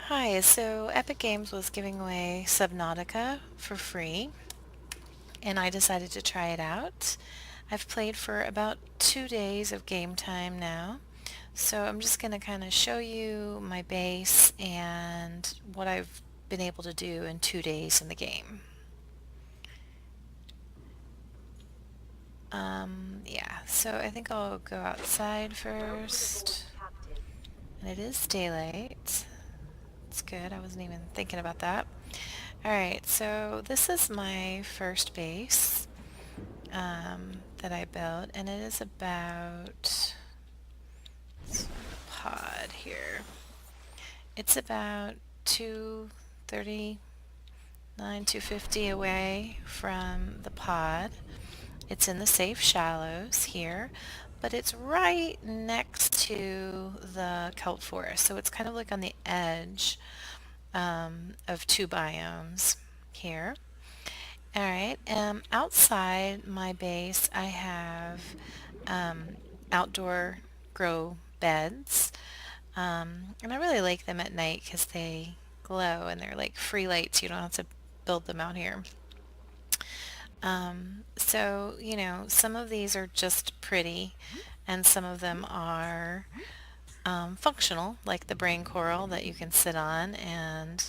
Hi, so Epic Games was giving away Subnautica for free, and I decided to try it out. I've played for about 2 days of game time now, so I'm just going to kind of show you my base and what I've been able to do in 2 days in the game. Yeah, so I think I'll go outside first, and it is daylight. It's good, I wasn't even thinking about that. Alright, so this is my first base that I built, and it is about pod here. It's about 239, 250 away from the pod. It's in the safe shallows here, but it's right next to the kelp forest, so it's kind of like on the edge of two biomes here. All right, outside my base, I have outdoor grow beds, and I really like them at night because they glow and they're like free lights. You don't have to build them out here. So, some of these are just pretty, and some of them are functional, like the brain coral that you can sit on and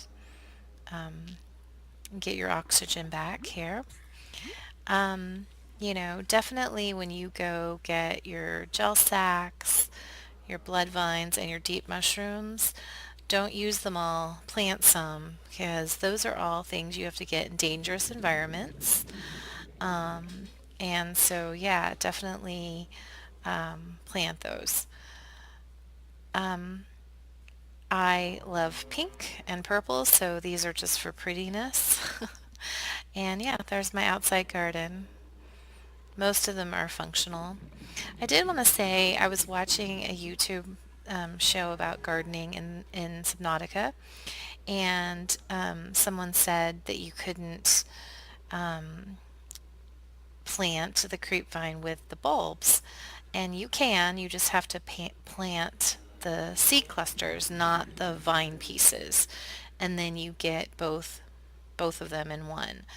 get your oxygen back here. Definitely when you go get your gel sacks, your blood vines, and your deep mushrooms, don't use them all. Plant some because those are all things you have to get in dangerous environments. And so, yeah, definitely plant those. I love pink and purple, so these are just for prettiness. And yeah, there's my outside garden. Most of them are functional. I did want to say I was watching a YouTube show about gardening in Subnautica, and someone said that you couldn't plant the creepvine with the bulbs. And you can, you just have to plant the seed clusters, not the vine pieces. And then you get both of them in one.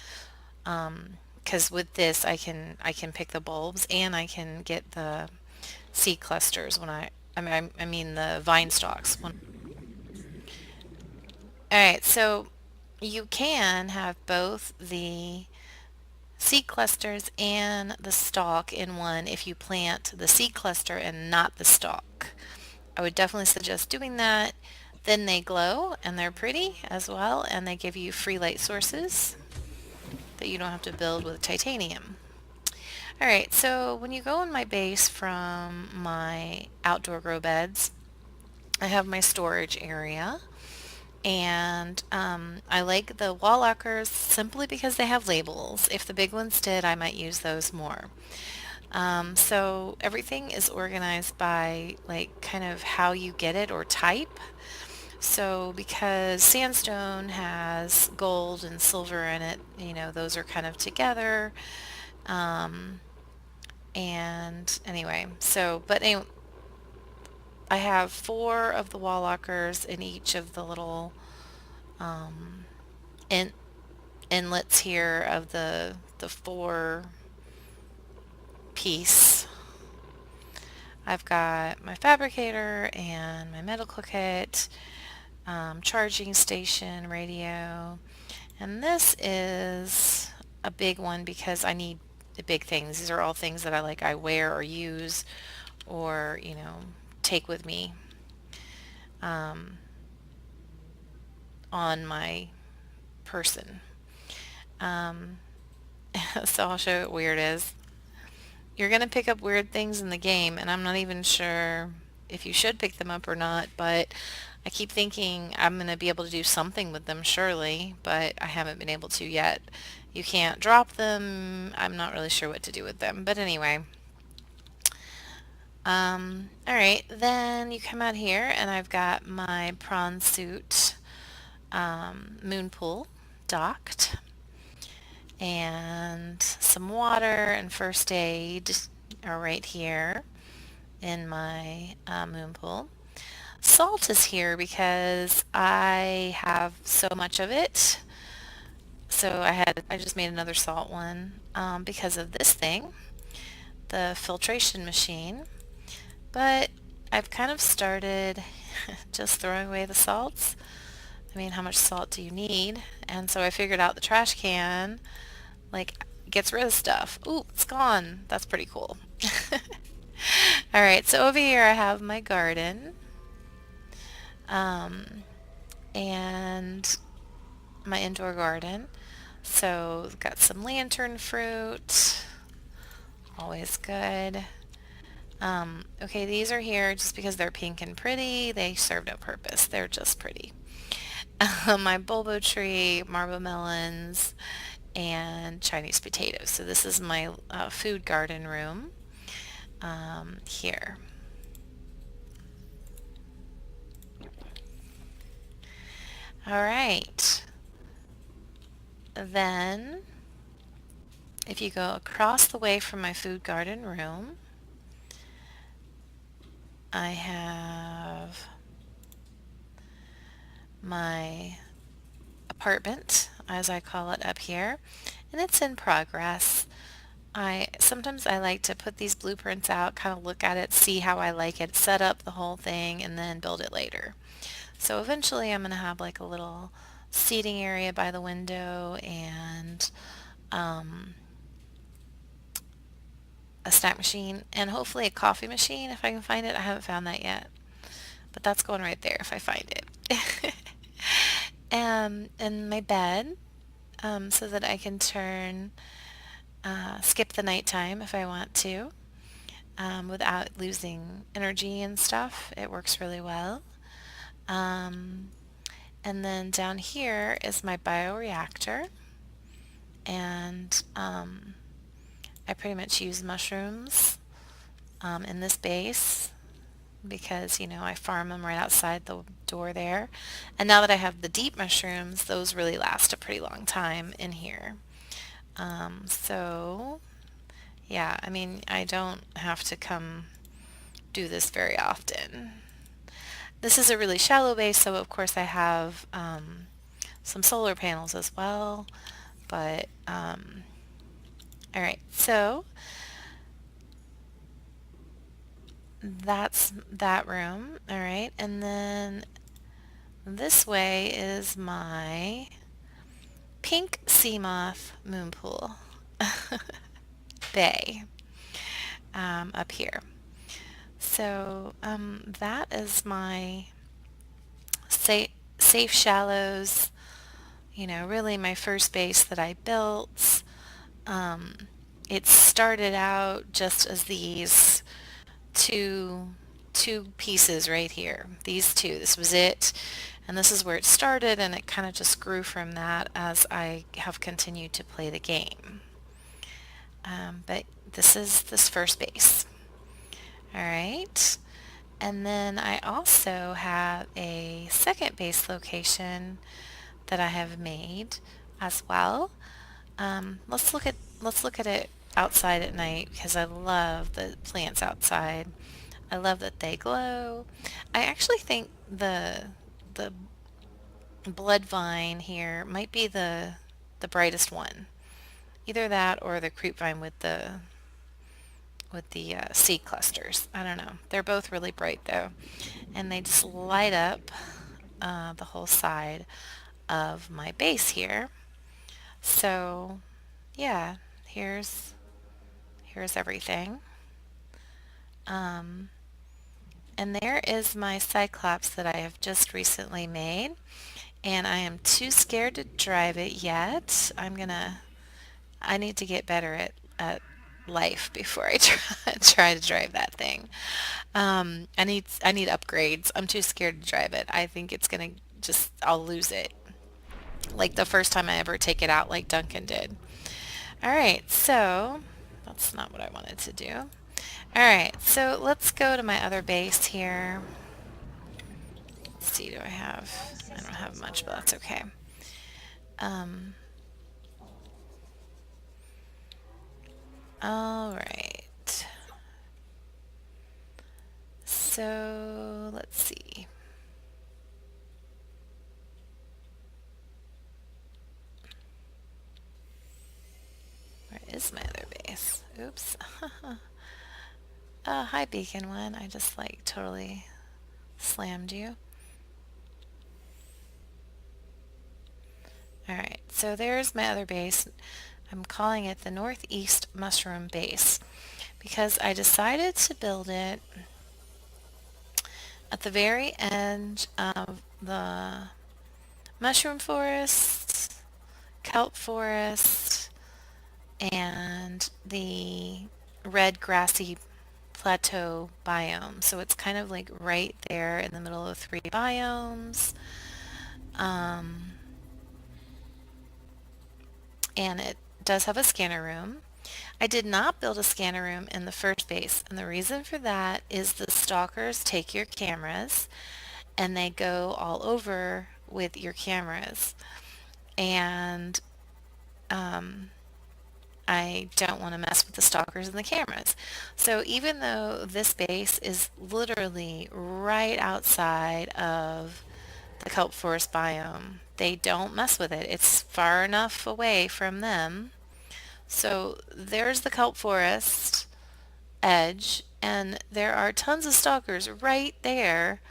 Because with this I can pick the bulbs and I can get the seed clusters when I mean the vine stalks. All right, so you can have both the seed clusters and the stalk in one if you plant the seed cluster and not the stalk. I would definitely suggest doing that. Then they glow and they're pretty as well, and they give you free light sources that you don't have to build with titanium. All right, so when you go in my base from my outdoor grow beds, I have my storage area. And I like the wall lockers simply because they have labels. If the big ones did, I might use those more. So everything is organized by like kind of how you get it or type. So because sandstone has gold and silver in it, those are kind of together. And anyway, I have four of the wall lockers in each of the little in inlets here of the four piece. I've got my fabricator and my medical kit, charging station, radio, and this is a big one because I need the big things. These are all things that I wear or use or, take with me on my person. So I'll show you what weird is. You're going to pick up weird things in the game, and I'm not even sure if you should pick them up or not, but I keep thinking I'm going to be able to do something with them surely, but I haven't been able to yet. You can't drop them. I'm not really sure what to do with them. But anyway, all right, then you come out here and I've got my prawn suit moon pool docked and some water and first aid are right here in my moon pool. Salt is here because I have so much of it. So I just made another salt one because of this thing, the filtration machine. But I've kind of started just throwing away the salts. I mean, how much salt do you need? And so I figured out the trash can, like, gets rid of stuff. Ooh, it's gone. That's pretty cool. All right, so over here I have my garden, um, and my indoor garden. So got some lantern fruit, always good. Okay, these are here just because they're pink and pretty. They serve no purpose. They're just pretty. My bulbo tree, marble melons, and Chinese potatoes. So this is my food garden room here. All right. Then, if you go across the way from my food garden room, I have my apartment, as I call it up here, and it's in progress. I sometimes I like to put these blueprints out, kind of look at it, see how I like it, set up the whole thing, and then build it later. So eventually I'm going to have like a little seating area by the window and um, a snack machine and hopefully a coffee machine if I can find it. I haven't found that yet, but that's going right there if I find it. And my bed so that I can skip the nighttime if I want to without losing energy and stuff. It works really well. Um, and then down here is my bioreactor, and I pretty much use mushrooms in this base because, you know, I farm them right outside the door there. And now that I have the deep mushrooms, those really last a pretty long time in here. So, yeah, I mean, I don't have to come do this very often. This is a really shallow base, so of course I have some solar panels as well. But, all right, so that's that room. All right, and then this way is my pink sea moth moon pool bay up here. So that is my safe shallows, you know, really my first base that I built. Um, it started out just as these two two pieces right here. These two. This was it. And this is where it started, and it kind of just grew from that as I have continued to play the game. But this is this first base. All right. And then I also have a second base location that I have made as well. Let's look at it outside at night because I love the plants outside. I love that they glow. I actually think the blood vine here might be the brightest one. Either that or the creep vine with the seed clusters. I don't know. They're both really bright though, and they just light up the whole side of my base here. So yeah, here's everything. Um, and there is my Cyclops that I have just recently made, and I am too scared to drive it yet. I need to get better at life before I try to drive that thing. I need upgrades. I'm too scared to drive it. I think it's gonna just I'll lose it. Like the first time I ever take it out like Duncan did. All right, so that's not what I wanted to do. All right, so let's go to my other base here. Let's see, I don't have much, but that's okay. Um, all right. So let's see. is my other base? Oops. Hi Beacon One. I just like totally slammed you. Alright, so there's my other base. I'm calling it the Northeast Mushroom Base because I decided to build it at the very end of the mushroom forest, kelp forest, and the red grassy plateau biome. So it's kind of like right there in the middle of three biomes. Um, and it does have a scanner room. I did not build a scanner room in the first base, and the reason for that is the stalkers take your cameras and they go all over with your cameras. And um, I don't want to mess with the stalkers and the cameras. So even though this base is literally right outside of the kelp forest biome, they don't mess with it. It's far enough away from them. So there's the kelp forest edge, and there are tons of stalkers right there,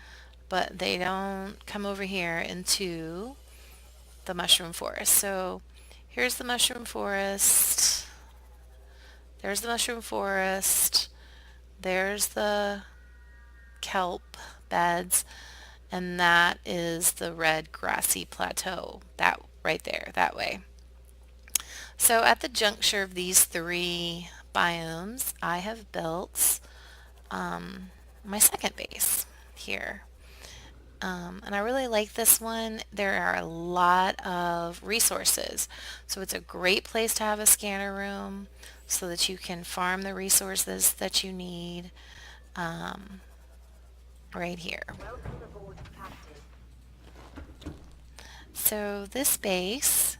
but they don't come over here into the mushroom forest. So here's the mushroom forest. There's the mushroom forest. There's the kelp beds. And that is the red grassy plateau. That right there, that way. So at the juncture of these three biomes, I have built my second base here. And I really like this one. There are a lot of resources. So it's a great place to have a scanner room so that you can farm the resources that you need right here. So this base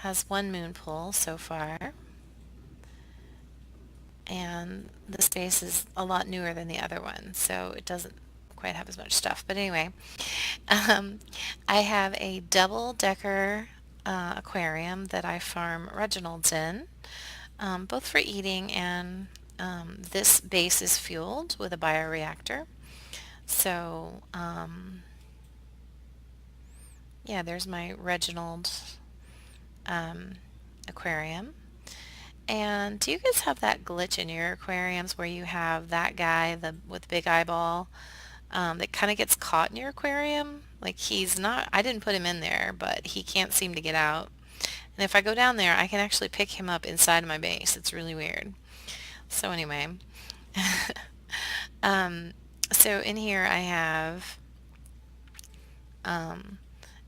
has one moon pool so far. And this base is a lot newer than the other one, so it doesn't quite have as much stuff. But anyway, um, I have a double-decker aquarium that I farm Reginald's in, both for eating and this base is fueled with a bioreactor. So, yeah, there's my Reginald aquarium. And do you guys have that glitch in your aquariums where you have that guy with the big eyeball that kind of gets caught in your aquarium? Like he's not, I didn't put him in there, but he can't seem to get out. And if I go down there, I can actually pick him up inside of my base. It's really weird. So anyway, um, so in here I have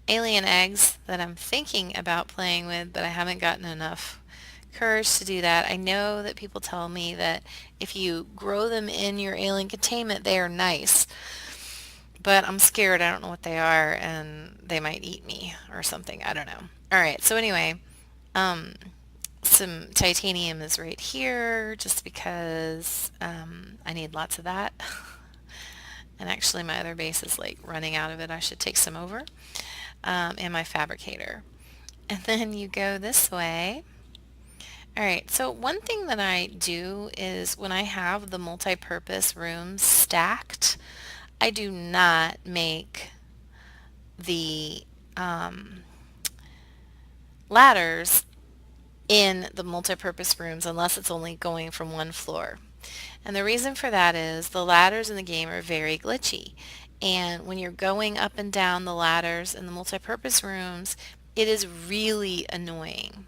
alien eggs that I'm thinking about playing with, but I haven't gotten enough courage to do that. I know that people tell me that if you grow them in your alien containment, they are nice, but I'm scared. I don't know what they are, and they might eat me or something. I don't know. All right, so anyway, some titanium is right here just because I need lots of that. And actually my other base is like running out of it. I should take some over. And my fabricator. And then you go this way. All right, so one thing that I do is when I have the multi-purpose rooms stacked, I do not make the ladders in the multi-purpose rooms unless it's only going from one floor. And the reason for that is the ladders in the game are very glitchy. And when you're going up and down the ladders in the multi-purpose rooms, it is really annoying.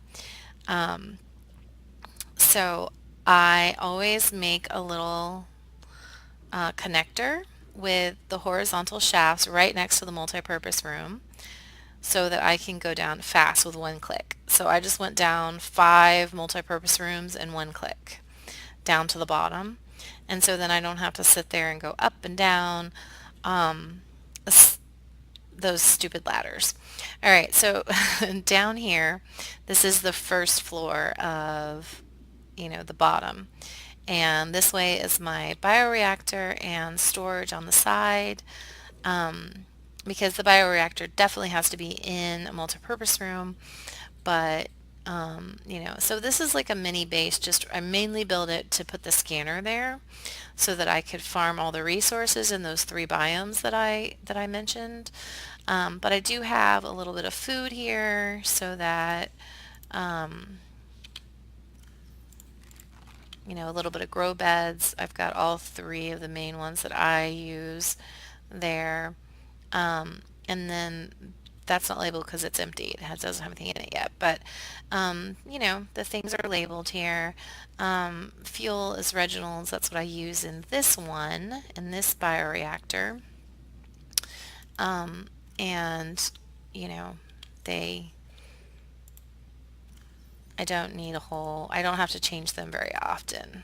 So I always make a little connector with the horizontal shafts right next to the multi-purpose room so that I can go down fast with one click. So I just went down 5 multi-purpose rooms in one click down to the bottom. And so then I don't have to sit there and go up and down those stupid ladders. All right, so down here, this is the first floor of, the bottom. And this way is my bioreactor and storage on the side, because the bioreactor definitely has to be in a multipurpose room, but So this is like a mini base. Just I mainly built it to put the scanner there so that I could farm all the resources in those three biomes that I mentioned. But I do have a little bit of food here so that um, a little bit of grow beds. I've got all three of the main ones that I use there. And then that's not labeled because it's empty. Doesn't have anything in it yet. But, the things are labeled here. Fuel is Reginald's. That's what I use in this one, in this bioreactor. Um, and, you know, they, I don't have to change them very often.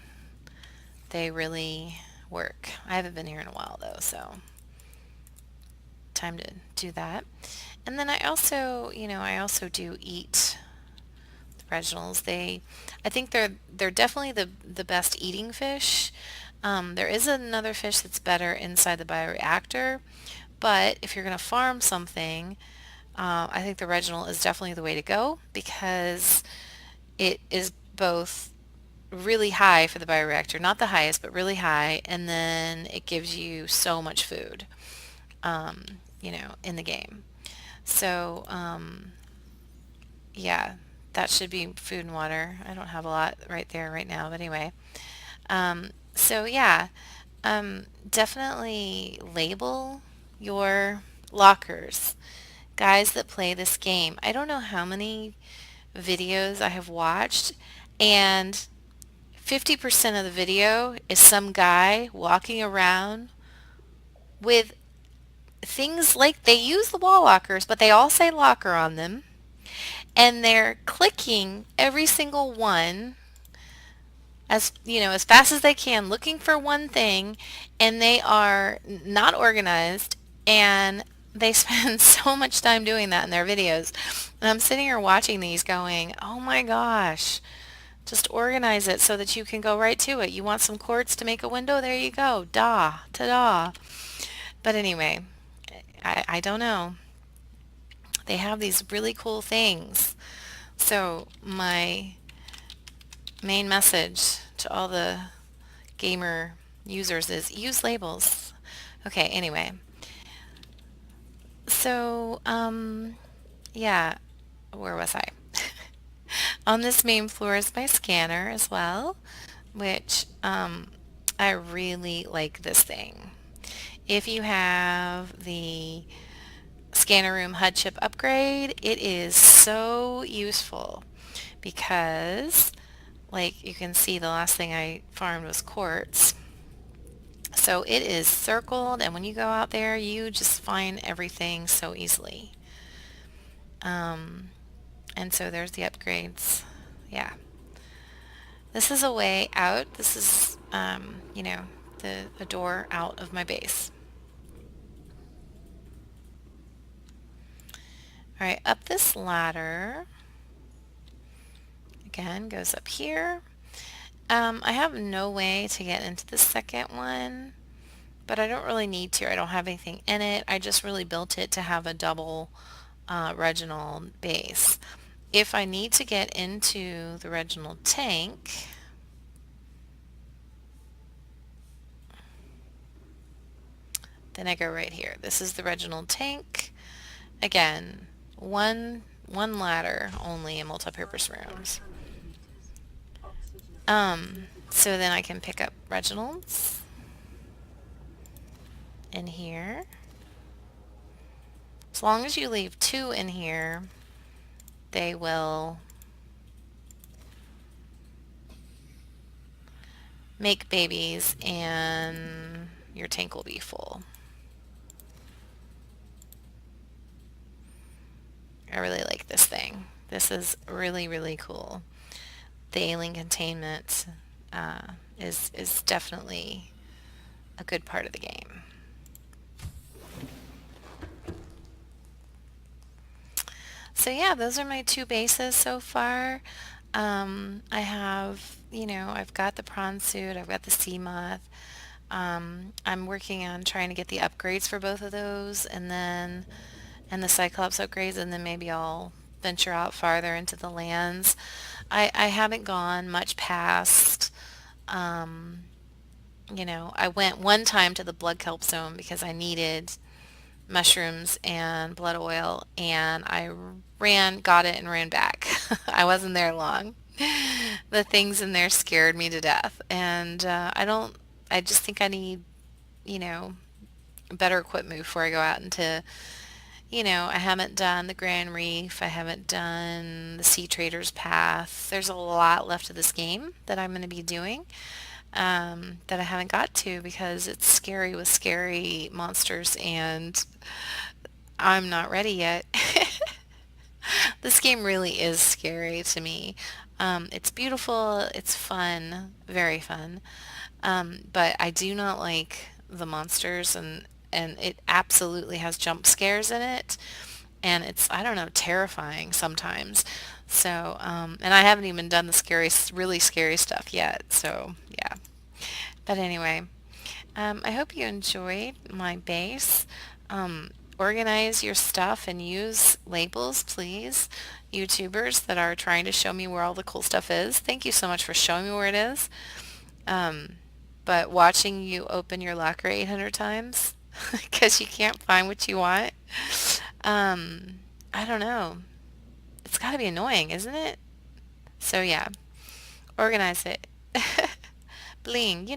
They really work. I haven't been here in a while though, so time to do that. And then I also do eat the Reginals. I think they're definitely the best eating fish. There is another fish that's better inside the bioreactor, but if you're going to farm something, I think the Reginal is definitely the way to go because it is both really high for the bioreactor, not the highest, but really high, and then it gives you so much food, in the game. So, yeah, that should be food and water. I don't have a lot right there right now, but anyway. So yeah, definitely label your lockers. Guys that play this game, I don't know how many videos I have watched, and 50% of the video is some guy walking around with things like they use the wall lockers, but they all say locker on them, and they're clicking every single one as fast as they can, looking for one thing, and they are not organized, and they spend so much time doing that in their videos. And I'm sitting here watching these going, oh my gosh, just organize it so that you can go right to it. You want some quartz to make a window? There you go. Da, ta-da. But anyway, I don't know. They have these really cool things. So my main message to all the gamer users is use labels. Okay, anyway. So, yeah, where was I? On this main floor is my scanner as well, which I really like this thing. If you have the scanner room HUD chip upgrade, it is so useful because, like you can see, the last thing I farmed was quartz. So it is circled, and when you go out there, you just find everything so easily. Um, and so there's the upgrades. Yeah. This is a way out. This is, the door out of my base. All right, up this ladder, again, goes up here. I have no way to get into the second one, but I don't really need to. I don't have anything in it. I just really built it to have a double Reginald base. If I need to get into the Reginald tank, then I go right here. This is the Reginald tank. Again, one ladder only in multi-purpose rooms. So then I can pick up Reginald's in here. As long as you leave two in here, they will make babies and your tank will be full. I really like this thing. This is really, really cool. The alien containment is definitely a good part of the game. So yeah, those are my two bases so far. I have, I've got the prawn suit, I've got the sea moth. I'm working on trying to get the upgrades for both of those, and the Cyclops upgrades, and then maybe I'll venture out farther into the lands. I haven't gone much past, um, I went one time to the blood kelp zone because I needed mushrooms and blood oil, and I ran, got it, and ran back. I wasn't there long. The things in there scared me to death, and I just think I need, you know, better equipment before I go out into, I haven't done the Grand Reef, I haven't done the Sea Trader's Path. There's a lot left of this game that I'm going to be doing, that I haven't got to because it's scary with scary monsters, and I'm not ready yet. This game really is scary to me. It's beautiful, it's fun, very fun, but I do not like the monsters, and it absolutely has jump scares in it, and it's, I don't know, terrifying sometimes. So, and I haven't even done the scary, really scary stuff yet. So, yeah. But anyway, I hope you enjoyed my base. Organize your stuff and use labels, please. YouTubers that are trying to show me where all the cool stuff is. Thank you so much for showing me where it is. Um, but watching you open your locker 800 times because you can't find what you want, I don't know. It's got to be annoying, isn't it? So yeah, organize it. Bling,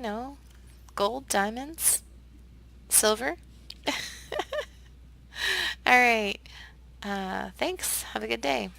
gold, diamonds, silver. All right. Thanks. Have a good day.